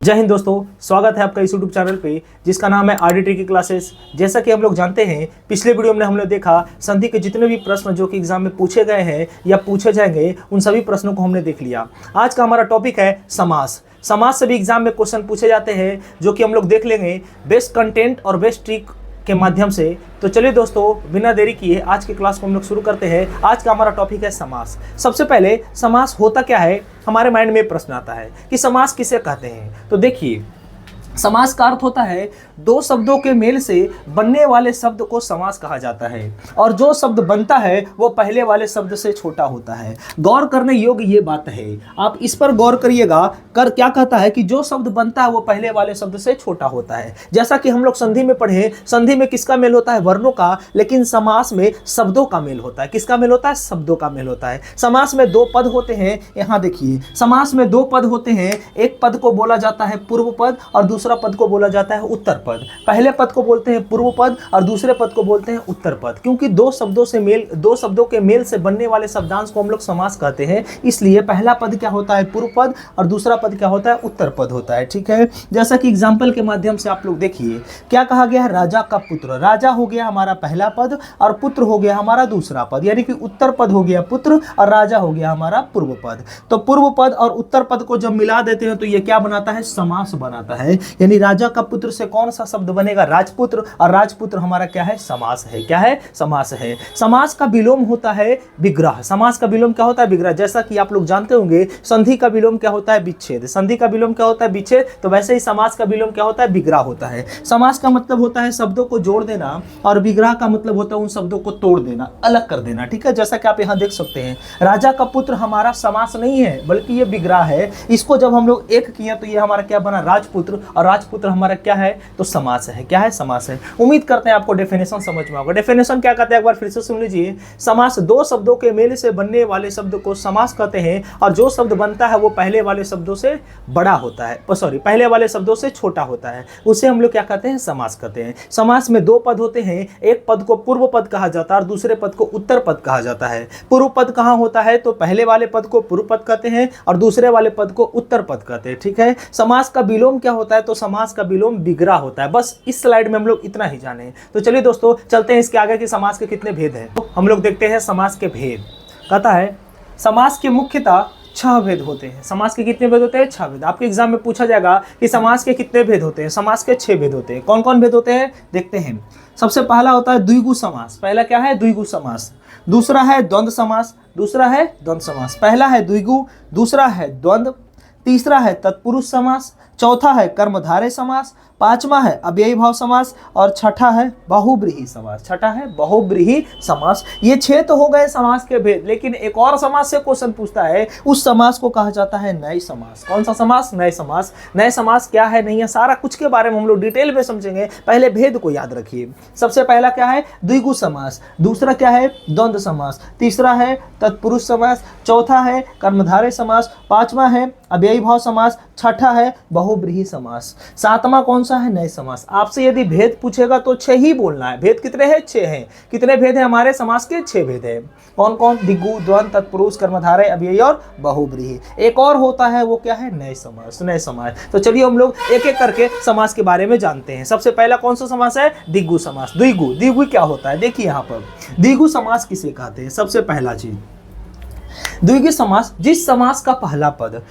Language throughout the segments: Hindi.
जय हिंद दोस्तों, स्वागत है आपका इस यूट्यूब चैनल पे जिसका नाम है आरडी ट्रिकी क्लासेस। जैसा कि हम लोग जानते हैं, पिछले वीडियो में हमने देखा संधि के जितने भी प्रश्न जो कि एग्जाम में पूछे गए हैं या पूछे जाएंगे उन सभी प्रश्नों को हमने देख लिया। आज का हमारा टॉपिक है समास। समास से भी एग्जाम में क्वेश्चन पूछे जाते हैं जो कि हम लोग देख लेंगे बेस्ट कंटेंट और बेस्ट ट्रिक के माध्यम से। तो चलिए दोस्तों, बिना देरी किए आज के क्लास को हम लोग शुरू करते हैं। आज का हमारा टॉपिक है समास। सबसे पहले समास होता क्या है, हमारे माइंड में प्रश्न आता है कि समास किसे कहते हैं। तो देखिए, समास का अर्थ होता है दो शब्दों के मेल से बनने वाले शब्द को समास कहा जाता है, और जो शब्द बनता है वो पहले वाले शब्द से छोटा होता है। गौर करने योग्य ये बात है, आप इस पर गौर करिएगा। क्या कहता है कि जो शब्द बनता है वो पहले वाले शब्द से छोटा होता है। जैसा कि हम लोग संधि में पढ़े, संधि में किसका मेल होता है? वर्णों का। लेकिन समास में शब्दों का मेल होता है। किसका मेल होता है? शब्दों का मेल होता है। समास में दो पद होते हैं। यहाँ देखिए, समास में दो पद होते हैं। एक पद को बोला जाता है पूर्व पद और दूसरा पद को बोला जाता है उत्तर पद। पहले पद को बोलते हैं पूर्व पद और दूसरे पद को बोलते हैं उत्तर पद। क्योंकि दो शब्दों के मेल से बनने वाले शब्दांश को हम लोग समास कहते हैं, इसलिए पहला पद क्या होता है? पूर्व पद, और दूसरा पद क्या होता है? उत्तर पद होता है। ठीक है, जैसा कि एग्जाम्पल के माध्यम से आप लोग देखिए, क्या कहा गया है? राजा का पुत्र। राजा हो गया हमारा पहला पद और पुत्र हो गया हमारा दूसरा पद, यानी कि उत्तर पद हो गया पुत्र और राजा हो गया हमारा पूर्व पद। तो पूर्व पद और उत्तर पद को जब मिला देते हैं तो ये क्या बनाता है? समास बनाता है। यानी राजा का पुत्र से कौन सा शब्द बनेगा? राजपुत्र, और राजपुत्र हमारा क्या है? समास है। क्या है? समास है। समास का विलोम होता है विग्रह। समास का विलोम क्या होता है? विग्रह। जैसा कि आप लोग जानते होंगे, संधि का विलोम क्या होता है? विच्छेद। संधि का विलोम क्या होता है? विच्छेद। तो वैसे ही समास का विलोम क्या होता है? विग्रह होता है। समास का मतलब होता है शब्दों को जोड़ देना, और विग्रह का मतलब होता है उन शब्दों को तोड़ देना, अलग कर देना। ठीक है, जैसा कि आप यहाँ देख सकते हैं, राजा का पुत्र हमारा समास नहीं है बल्कि ये विग्रह है। इसको जब हम लोग एक किया तो ये हमारा क्या बना? राजपुत्र, और राजपुत्र हमारा क्या है? तो समास है। क्या है? समास है। उम्मीद करते हैं आपको डेफिनेशन समझ में होगा। डेफिनेशन क्या कहते हैं, एक बार फिर से सुन लीजिए। समास दो शब्दों के मेल से बनने वाले शब्द को समास कहते हैं, और जो शब्द बनता है वो पहले वाले शब्दों से बड़ा होता है, पहले वाले शब्दों से छोटा होता है, उसे हम लोग क्या कहते हैं? समास कहते हैं। समास में दो पद होते हैं। एक पद को पूर्व पद कहा जाता है और दूसरे पद को उत्तर पद कहा जाता है। पूर्व पद कहाँ होता है? तो पहले वाले पद को पूर्व पद कहते हैं और दूसरे वाले पद को उत्तर पद कहते हैं। ठीक है। समास का विलोम क्या होता है? तो समास का विलोम विग्रह होता है। बस इस स्लाइड में हम लोग इतना ही जाने। तो चलिए दोस्तों, चलते हैं इसके आगे कि समास के कितने भेद हैं। तो हम लोग देखते हैं समास के भेद। कहता है समास के मुख्यतः 6 भेद होते हैं। समास के कितने भेद होते हैं? 6 भेद। आपके एग्जाम में पूछा जाएगा कि समास के कितने भेद होते हैं। समास के 6 भेद होते हैं। कौन कौन भेद होते हैं? देखते हैं। सबसे पहला होता है द्विगु समास। पहला क्या है? द्विगु समास। दूसरा है द्वंद्व समास। दूसरा है द्वंद्व समास। पहला है द्विगु, दूसरा है द्वंद्व, तीसरा है तत्पुरुष समास, चौथा है कर्मधारय समास, पांचवा है अव्ययी भाव समास, और छठा है बहुब्रीहि समास। छठा है बहुब्रीहि समास। ये 6 तो हो गए समास के भेद, लेकिन एक और समास से क्वेश्चन पूछता है। उस समास को कहा जाता है नए समास। कौन सा समास? नए समास। नए समास क्या है, नहीं है, सारा कुछ के बारे में हम लोग डिटेल में समझेंगे। पहले भेद को याद रखिए। सबसे पहला क्या है? द्विगु समास। दूसरा क्या है? द्वंद्व समास। तीसरा है तत्पुरुष समास। चौथा है कर्मधारय समास। पांचवा है अव्ययी भाव समास। छठा है बहुब्रीहि समास। सातवां कौन सा है? नए समास। आपसे यदि भेद पूछेगा तो 6 ही बोलना है। भेद कितने हैं? 6 हैं। कितने भेद हैं हमारे समास के? 6 भेद हैं। कौन कौन? द्विगु, द्वंद्व, तत्पुरुष, कर्मधारय, अव्ययी और बहुब्रीहि। एक और होता है, वो क्या है? नए समास। नए समास। तो चलिए हम लोग एक एक करके समास के बारे में जानते हैं। सबसे पहला कौन सा समास है? द्विगु समास। द्विगु क्या होता है? देखिए यहाँ पर द्विगु समास किसे कहते हैं। सबसे पहला चीज, द्विगु समास, जिस समास का पहला पद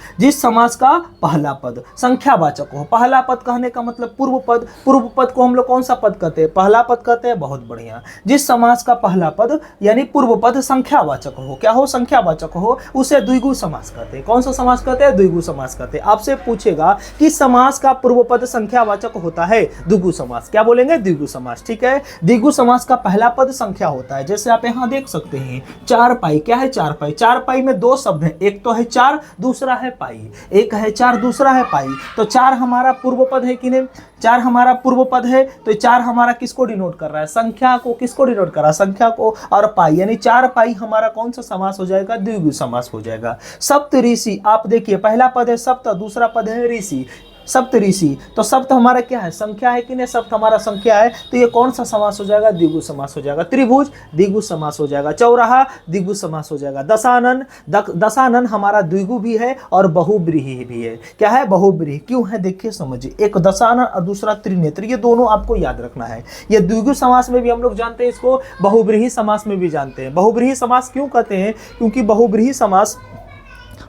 संख्यावाचक हो। पहला पद कहने का मतलब पूर्व पद। पूर्व पद को हम लोग कौन सा पद कहते हैं? पहला पद कहते हैं। बहुत बढ़िया। जिस समास का पहला पद यानी पूर्व पद संख्यावाचक हो, क्या हो? संख्यावाचक हो, उसे द्विगु समास कहते हैं। कौन सा समास कहते हैं? द्विगु समास कहते हैं। आपसे पूछेगा कि समास का पूर्व पद संख्यावाचक होता है, द्विगु समास। क्या बोलेंगे? द्विगु समास। ठीक है। द्विगु समास का पहला पद संख्या होता है। जैसे आप यहाँ देख सकते हैं, 4 पाई। क्या है? 4 पाई। 4 पाई में 2 शब्द हैं, एक तो है 4, दूसरा है पाई। एक है 4, दूसरा है पाई। तो 4 हमारा पूर्व पद है कि नहीं? 4 हमारा पूर्व पद है। तो 4 हमारा किसको डिनोट कर रहा है? संख्या को। किसको डिनोट कर रहा है? संख्या को। और पाई यानी 4 पाई हमारा कौन सा समास हो जाएगा? द्विगु समास हो जाएगा। सप्त ऋषि, आप देखिए पहला पद है सप्त, दूसरा पद है ऋषि। सप्तऋषि। तो सप्त हमारा क्या है, संख्या है कि नहीं, सप्त हमारा संख्या है, तो ये कौन सा समास हो जाएगा, द्विगु समास हो जाएगा। त्रिभुज द्विगु समास हो जाएगा। चौराहा द्विगु समास हो जाएगा। दशानन, दशानन हमारा द्विगु भी है और बहुब्रीहि भी है। क्या है, बहुब्रीहि। क्यों है देखिए समझिए, एक दशानन और दूसरा त्रिनेत्र, ये दोनों आपको याद रखना है। ये द्विगु समास में भी हम लोग जानते हैं इसको, बहुब्रीहि समास में भी जानते हैं। बहुब्रीहि समास क्यों कहते हैं, क्योंकि बहुब्रीहि समास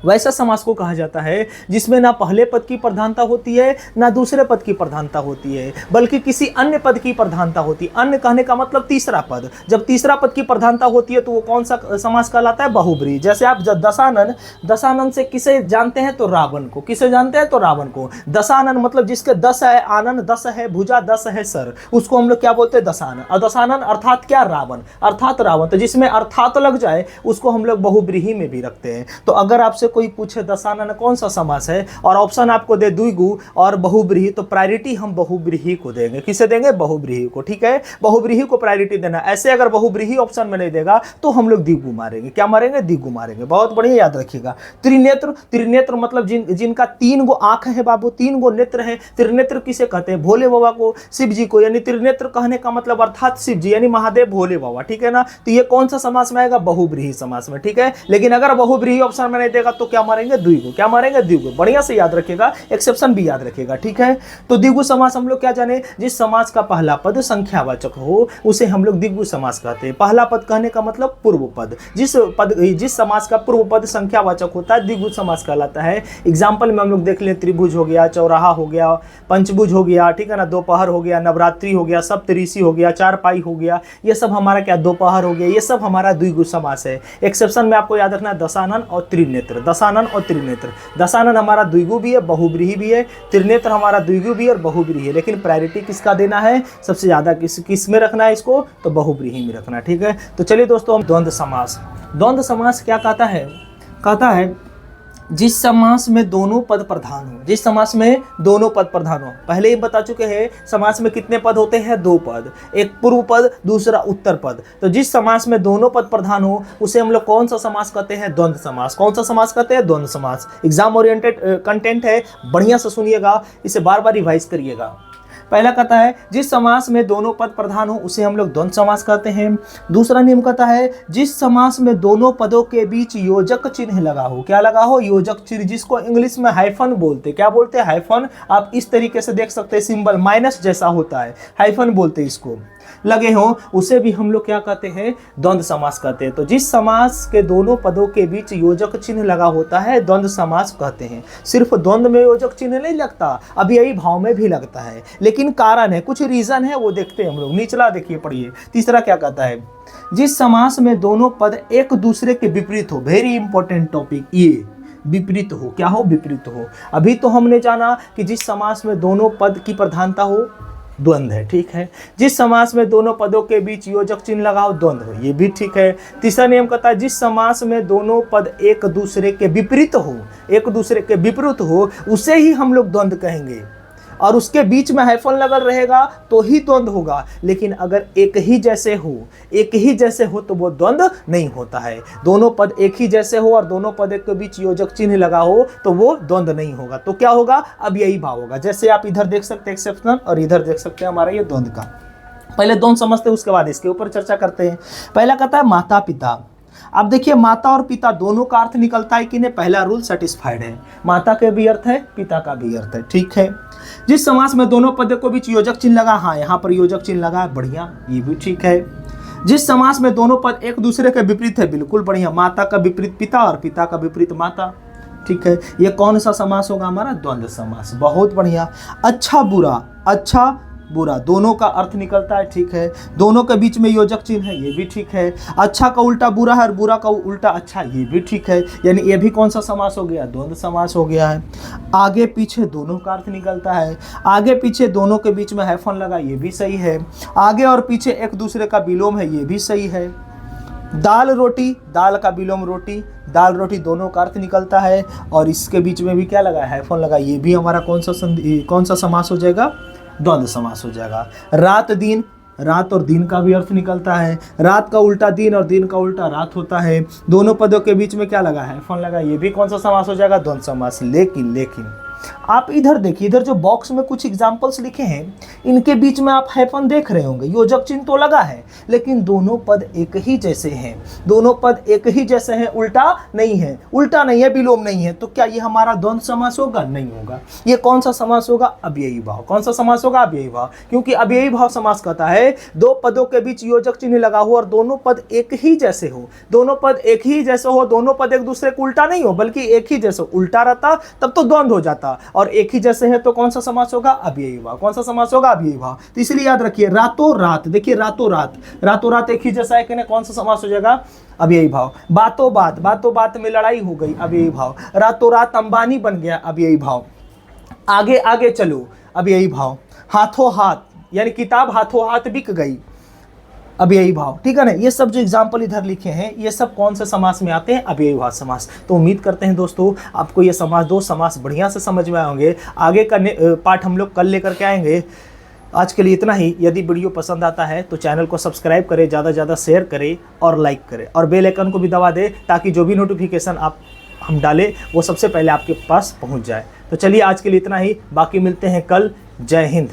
वैसा समास को कहा जाता है जिसमें ना पहले पद की प्रधानता होती है ना दूसरे पद की प्रधानता होती है, बल्कि किसी अन्य पद की प्रधानता होती है। अन्य कहने का मतलब तीसरा पद। जब तीसरा पद की प्रधानता होती है तो वो कौन सा समास कहलाता है, बहुब्रीहि। जैसे आप दशानन, दशानन से किसे जानते हैं, तो रावण को। किसे जानते हैं, तो रावण को। दशानन मतलब जिसके 10 है, आनन 10 है, भुजा 10 है, सर, उसको हम लोग क्या बोलते हैं, दशानन। और दशानन अर्थात क्या, रावण, अर्थात रावण। तो जिसमें अर्थात लग जाए उसको हम लोग बहुब्रीहि में भी रखते हैं। तो अगर आपसे कोई पूछे दशानन कौन सा समास है और ऑप्शन आपको दे द्विगु और बहुब्रीहि, तो प्रायोरिटी हम बहुब्रीहि को देंगे। किसे देंगे, बहुब्रीहि को। ठीक है, बहुब्रीहि को प्रायोरिटी देना। ऐसे अगर बहुब्रीहि ऑप्शन में नहीं देगा तो हम लोग द्विगु मारेंगे। क्या मारेंगे, द्विगु मारेंगे। बहुत बढ़िया, याद रखिएगा। त्रिनेत्र, त्रिनेत्र मतलब जिनका 3 गो आंख है बाबू, 3 गो नेत्र है। त्रिनेत्र किसे कहते हैं, भोले बाबा को, शिव जी को। यानी त्रिनेत्र कहने का मतलब अर्थात शिव जी यानी महादेव भोले बाबा। ठीक है ना, तो ये कौन सा समास में आएगा, बहुब्रीहि समास में। ठीक है, लेकिन अगर बहुब्रीहि ऑप्शन में नहीं देगा तो क्या मारेंगे, द्विगु। क्या मारेंगे, द्विगु। बढ़िया से याद रखिएगा, एक्सेप्शन भी याद रखिएगा। ठीक है, तो द्विगु समास हम लोग क्या जाने, जिस समास का पहला पद संख्यावाचक हो उसे हम लोग द्विगु समास कहते हैं। पहला पद कहने का मतलब पूर्व पद। जिस समास का पूर्व पद संख्यावाचक होता है द्विगु समास कहलाता है। एग्जाम्पल में हम लोग देख लें, त्रिभुज हो गया, चौराहा हो गया, पंचभुज हो गया, ठीक है ना, दोपहर हो गया, नवरात्रि हो गया, सप्तऋषि हो गया, चारपाई हो गया, ये सब हमारा क्या, दोपहर हो गया, ये सब हमारा द्विगु समास है। एक्सेप्शन में आपको याद रखना है दशानन और त्रिनेत्र। दशानन और त्रिनेत्र। दशानन हमारा द्विगु भी है, बहुब्रीहि भी है। त्रिनेत्र हमारा द्विगु भी है और बहुब्रीहि है। लेकिन प्रायोरिटी किसका देना है, सबसे ज्यादा किस में रखना है इसको, तो बहुब्रीहि में रखना है। ठीक है, तो चलिए दोस्तों, हम द्वंद्व समास। द्वंद्व समास क्या कहता है, कहता है जिस समास में दोनों पद प्रधान हो। जिस समास में दोनों पद प्रधान हो, पहले ही बता चुके हैं समास में कितने पद होते हैं, 2 पद, एक पूर्व पद दूसरा उत्तर पद। तो जिस समास में दोनों पद प्रधान हो उसे हम लोग कौन सा समास कहते हैं, द्वंद्व समास। कौन सा समास कहते हैं, द्वंद्व समास। एग्जाम ओरिएंटेड कंटेंट है, बढ़िया से सुनिएगा, इसे बार बार रिवाइज करिएगा। पहला कहता है जिस समास में दोनों पद प्रधान हो उसे हम लोग द्वंद्व समास कहते हैं। दूसरा नियम कहता है जिस समास में दोनों पदों के बीच योजक चिन्ह लगा हो। क्या लगा हो, योजक चिन्ह, जिसको इंग्लिश में हाइफन बोलते। क्या बोलते हैं, हाइफन। आप इस तरीके से देख सकते हैं, सिंबल माइनस जैसा होता है, हाइफन बोलते हैं इसको, लगे हो, उसे भी हम लोग क्या कहते हैं, द्वंद्व समास कहते हैं। तो जिस समास के दोनों पदों के बीच योजक चिन्ह लगा होता है द्वंद्व समास कहते हैं। सिर्फ द्वंद्व में योजक चिन्ह नहीं लगता, अब यही भाव में भी लगता है, लेकिन कारण है, कुछ रीजन है, वो देखते हैं हम लोग। निचला देखिए, पढ़िए। तीसरा क्या कहता है, जिस समास में दोनों पद एक दूसरे के विपरीत हो। वेरी इंपॉर्टेंट टॉपिक ये, विपरीत हो। क्या हो, विपरीत हो। अभी तो हमने जाना कि जिस समास में दोनों पद की प्रधानता हो द्वंद्व है, ठीक है। जिस समास में दोनों पदों के बीच योजक चिन्ह लगा हो द्वंद्व हो, ये भी ठीक है। तीसरा नियम कहता है जिस समास में दोनों पद एक दूसरे के विपरीत हो, एक दूसरे के विपरीत हो, उसे ही हम लोग द्वंद्व कहेंगे। और उसके बीच में हाइफन लगल रहेगा तो ही द्वंद्व होगा। लेकिन अगर एक ही जैसे हो तो वो द्वंद्व नहीं होता है। दोनों पद एक ही जैसे हो और दोनों पद के बीच योजक चिन्ह लगा हो तो वो द्वंद्व नहीं होगा। तो क्या होगा, अब यही भाव होगा। जैसे आप इधर देख सकते हैं एक्सेप्शनल और इधर देख सकते हैं हमारा ये द्वंद्व का। पहले द्वंद्व समझते हैं, उसके बाद इसके ऊपर चर्चा करते हैं। पहला कहता है माता पिता। अब देखिए माता और पिता दोनों का अर्थ निकलता है कि नहीं, पहला रूल सेटिस्फाइड है। माता के भी अर्थ है, पिता का भी अर्थ है, ठीक है। जिस समास में दोनों पद को बीच योजक चिन्ह लगा, हाँ यहाँ पर योजक चिन्ह लगा है, बढ़िया, ये भी ठीक है। जिस समास में दोनों पद एक दूसरे के विपरीत है, बिल्कुल बढ़िया। माता का विपरीत पिता और पिता का विपरीत माता, ठीक है। ये कौन सा समास होगा, हमारा द्वंद्व समास। बहुत बढ़िया। अच्छा बुरा, अच्छा बुरा दोनों का अर्थ निकलता है, ठीक है। दोनों के बीच में योजक चिन्ह है, ये भी ठीक है। अच्छा का उल्टा बुरा है और बुरा का उल्टा अच्छा, ये भी ठीक है। यानी ये भी कौन सा समास हो गया, द्वंद्व समास हो गया है। आगे पीछे दोनों का अर्थ निकलता है, आगे पीछे दोनों के बीच में हाइफन लगा, ये भी सही है। आगे और पीछे एक दूसरे का विलोम है, ये भी सही है। दाल रोटी, दाल का विलोम रोटी, दाल रोटी दोनों का अर्थ निकलता है और इसके बीच में भी क्या लगा है, हाइफन लगा, ये भी हमारा कौन सा समास हो जाएगा, द्वंद्व समास हो जाएगा। रात दिन, रात और दिन का भी अर्थ निकलता है। रात का उल्टा दिन और दिन का उल्टा रात होता है। दोनों पदों के बीच में क्या लगा है, हाइफन लगा, ये भी कौन सा समास हो जाएगा, द्वंद्व समास। लेकिन आप इधर देखिए, इधर जो बॉक्स में कुछ एग्जाम्पल्स लिखे हैं, इनके बीच में आप हाइफन देख रहे होंगे, योजक चिन्ह तो लगा है लेकिन दोनों पद एक ही जैसे हैं, दोनों पद एक ही जैसे हैं, उल्टा नहीं है, उल्टा नहीं है, विलोम नहीं है। तो क्या ये हमारा द्वंद्व समास होगा? नहीं होगा। ये कौन सा समास होगा? अव्ययी भाव। कौन सा समास होगा? अव्ययी भाव। क्योंकि अव्ययी भाव समास कहता है दो पदों के बीच योजक चिन्ह लगा हो और दोनों पद एक ही जैसे हो, दोनों पद एक ही जैसे हो, दोनों पद एक दूसरे को उल्टा नहीं हो बल्कि एक ही जैसे। उल्टा रहता तब तो द्वंद्व हो जाता, और एक ही जैसे है तो कौन सा समास होगा? अव्ययी भाव। कौन सा समास होगा? अव्ययी भाव। तो इसलिए याद रखिए, रातों रात, देखिए रातों रात, रातों रात एक ही जैसा है कि नहीं, कौन सा समास हो जाएगा? अव्ययी भाव। बातों बात, बातों बात में लड़ाई हो गई, अव्ययी भाव। रातों रात अंबानी बन गया, अव्ययी भाव। आगे आगे चलो, अव्ययी भाव। हाथों हाथ, यानी किताब हाथों हाथ बिक गई, अव्ययी भाव। ठीक है ना। ये सब जो एग्जाम्पल इधर लिखे हैं ये सब कौन से समास में आते हैं? अव्ययी भाव समास। तो उम्मीद करते हैं दोस्तों आपको ये समास, दो समास बढ़िया से समझ में आए होंगे। आगे का पार्ट हम लोग कल लेकर के आएंगे। आज के लिए इतना ही। यदि वीडियो पसंद आता है तो चैनल को सब्सक्राइब करें, ज़्यादा से ज़्यादा शेयर करें और लाइक करें, और बेल आइकन को भी दबा दें ताकि जो भी नोटिफिकेशन हम डालें वो सबसे पहले आपके पास पहुंच जाए। तो चलिए आज के लिए इतना ही, बाकी मिलते हैं कल। जय हिंद।